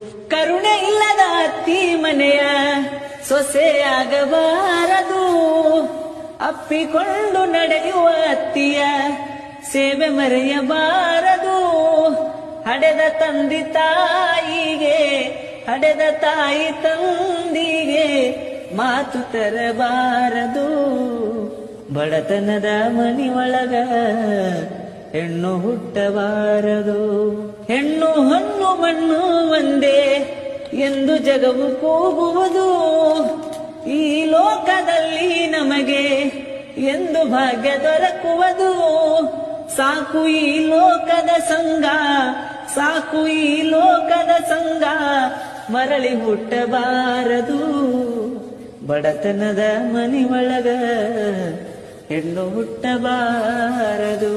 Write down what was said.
ಕರುಣೆ ಇಲ್ಲದ ಅತ್ತಿ ಮನೆಯ ಸೊಸೆಯಾಗಬಾರದು. ಅಪ್ಪಿಕೊಂಡು ನಡೆಯುವ ಅತ್ತಿಯ ಸೇವೆ ಮರೆಯಬಾರದು. ಹಡೆದ ತಂದಿ ತಾಯಿಗೆ, ಹಡೆದ ತಾಯಿ ತಂದಿಗೆ ಮಾತು ತರಬಾರದು. ಬಡತನದ ಮನಿಯೊಳಗ ಹೆಣ್ಣು ಹುಟ್ಟಬಾರದು. ಹೆಣ್ಣು ಹೊನ್ನು ಮಣ್ಣು ಒಂದೇ ಎಂದು ಜಗವು ಕೂಗುವುದು. ಈ ಲೋಕದಲ್ಲಿ ನಮಗೆ ಎಂದು ಭಾಗ್ಯ ದೊರಕುವುದು. ಸಾಕು ಈ ಲೋಕದ ಸಂಗ, ಸಾಕು ಈ ಲೋಕದ ಸಂಗ, ಮರಳಿ ಹುಟ್ಟಬಾರದು. ಬಡತನದ ಮನಿಯೊಳಗ ಹೆಣ್ಣು ಹುಟ್ಟಬಾರದು.